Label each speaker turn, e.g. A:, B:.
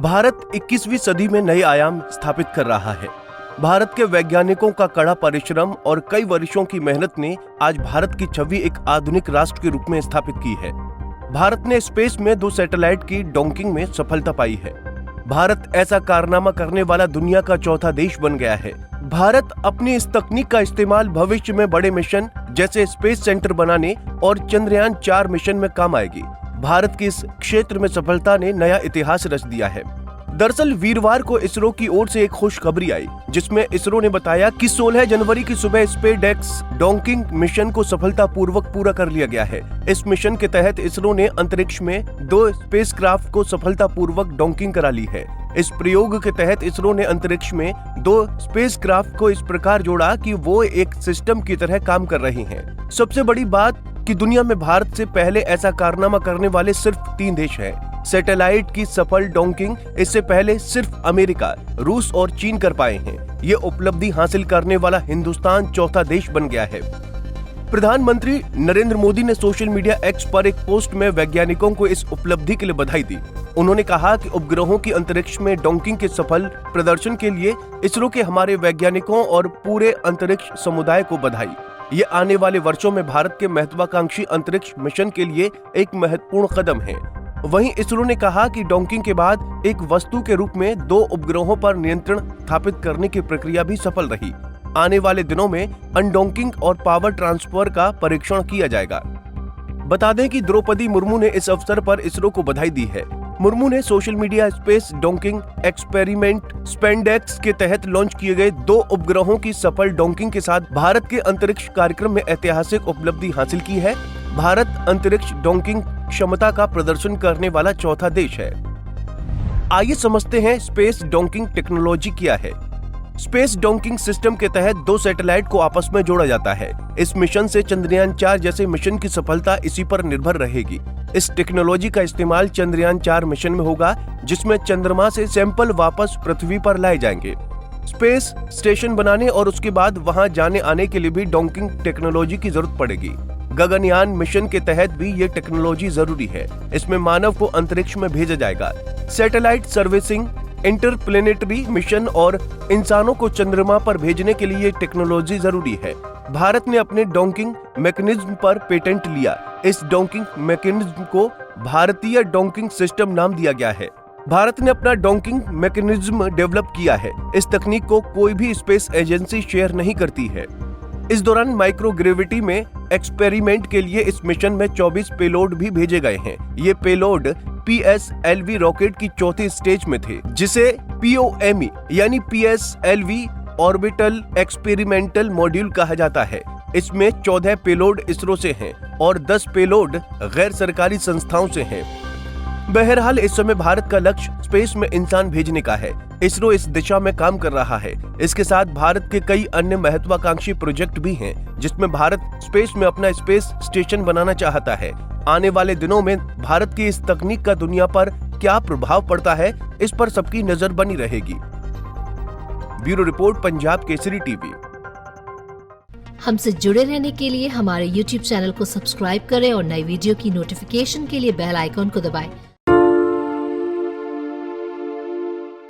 A: भारत 21वीं सदी में नए आयाम स्थापित कर रहा है। भारत के वैज्ञानिकों का कड़ा परिश्रम और कई वर्षों की मेहनत ने आज भारत की छवि एक आधुनिक राष्ट्र के रूप में स्थापित की है। भारत ने स्पेस में 2 सैटेलाइट की डॉकिंग में सफलता पाई है। भारत ऐसा कारनामा करने वाला दुनिया का चौथा देश बन गया है। भारत अपनी इस तकनीक का इस्तेमाल भविष्य में बड़े मिशन जैसे स्पेस सेंटर बनाने और चंद्रयान 4 मिशन में काम आएगी। भारत की इस क्षेत्र में सफलता ने नया इतिहास रच दिया है। दरअसल वीरवार को इसरो की ओर से एक खुशखबरी आई, जिसमें इसरो ने बताया कि 16 जनवरी की सुबह स्पेसएक्स डॉकिंग मिशन को सफलतापूर्वक पूरा कर लिया गया है। इस मिशन के तहत इसरो ने अंतरिक्ष में 2 स्पेसक्राफ्ट को सफलतापूर्वक डॉकिंग करा ली है। इस प्रयोग के तहत इसरो ने अंतरिक्ष में 2 स्पेसक्राफ्ट को इस प्रकार जोड़ा कि वो एक सिस्टम की तरह काम कर रही हैं। सबसे बड़ी बात कि दुनिया में भारत से पहले ऐसा कारनामा करने वाले सिर्फ 3 देश हैं। सैटेलाइट की सफल डॉकिंग इससे पहले सिर्फ अमेरिका, रूस और चीन कर पाए हैं। ये उपलब्धि हासिल करने वाला हिंदुस्तान चौथा देश बन गया है। प्रधानमंत्री नरेंद्र मोदी ने सोशल मीडिया एक्स पर एक पोस्ट में वैज्ञानिकों को इस उपलब्धि के लिए बधाई दी। उन्होंने कहा कि उपग्रहों की अंतरिक्ष में डॉकिंग के सफल प्रदर्शन के लिए इसरो के हमारे वैज्ञानिकों और पूरे अंतरिक्ष समुदाय को बधाई। ये आने वाले वर्षों में भारत के महत्वाकांक्षी अंतरिक्ष मिशन के लिए एक महत्वपूर्ण कदम है। वहीं इसरो ने कहा कि डॉकिंग के बाद एक वस्तु के रूप में 2 उपग्रहों पर नियंत्रण स्थापित करने की प्रक्रिया भी सफल रही। आने वाले दिनों में अनडॉकिंग और पावर ट्रांसफर का परीक्षण किया जाएगा। बता दें कि द्रौपदी मुर्मू ने इस अवसर पर इसरो को बधाई दी है। मुर्मू ने social media space docking experiment SpaceX के तहत लॉन्च किए गए 2 उपग्रहों की सफल डॉकिंग के साथ भारत के अंतरिक्ष कार्यक्रम में ऐतिहासिक उपलब्धि हासिल की है। भारत अंतरिक्ष डॉकिंग क्षमता का प्रदर्शन करने वाला चौथा देश है। आइए समझते हैं स्पेस डॉकिंग टेक्नोलॉजी क्या है। स्पेस डॉकिंग सिस्टम के तहत 2 सैटेलाइट को आपस में जोड़ा जाता है। इस मिशन से चंद्रयान 4 जैसे मिशन की सफलता इसी पर निर्भर रहेगी। इस टेक्नोलॉजी का इस्तेमाल चंद्रयान 4 मिशन में होगा, जिसमें चंद्रमा से सैंपल वापस पृथ्वी पर लाए जाएंगे। स्पेस स्टेशन बनाने और उसके बाद वहां जाने आने के लिए भी डॉकिंग टेक्नोलॉजी की जरूरत पड़ेगी। गगनयान मिशन के तहत भी ये टेक्नोलॉजी जरूरी है। इसमें मानव को अंतरिक्ष में भेजा जाएगा। सैटेलाइट सर्विसिंग, इंटरप्लेनेटरी मिशन और इंसानों को चंद्रमा पर भेजने के लिए टेक्नोलॉजी जरूरी है। भारत ने अपने डॉकिंग मैकेनिज्म पर पेटेंट लिया। इस डॉकिंग मैकेनिज्म को भारतीय डॉकिंग सिस्टम नाम दिया गया है। भारत ने अपना डॉकिंग मैकेनिज्म डेवलप किया है। इस तकनीक को कोई भी स्पेस एजेंसी शेयर नहीं करती है। इस दौरान माइक्रोग्रेविटी में एक्सपेरिमेंट के लिए इस मिशन में 24 पेलोड भी भेजे गए हैं। ये पेलोड PSLV रॉकेट की 4थी स्टेज में थे, जिसे POME यानी PSLV ऑर्बिटल एक्सपेरिमेंटल मॉड्यूल कहा जाता है। इसमें 14 पेलोड इसरो से हैं और 10 पेलोड गैर सरकारी संस्थाओं से हैं। बहरहाल इस समय भारत का लक्ष्य स्पेस में इंसान भेजने का है। इसरो इस दिशा में काम कर रहा है। इसके साथ भारत के कई अन्य महत्वाकांक्षी प्रोजेक्ट भी हैं, जिसमें भारत स्पेस में अपना स्पेस स्टेशन बनाना चाहता है। आने वाले दिनों में भारत की इस तकनीक का दुनिया पर क्या प्रभाव पड़ता है, इस पर सबकी नजर बनी रहेगी। Bureau report, Punjab Kesari TV.
B: हमसे जुड़े रहने के लिए हमारे YouTube चैनल को सब्सक्राइब करें और नई वीडियो की नोटिफिकेशन के लिए बेल आइकॉन को दबाएं।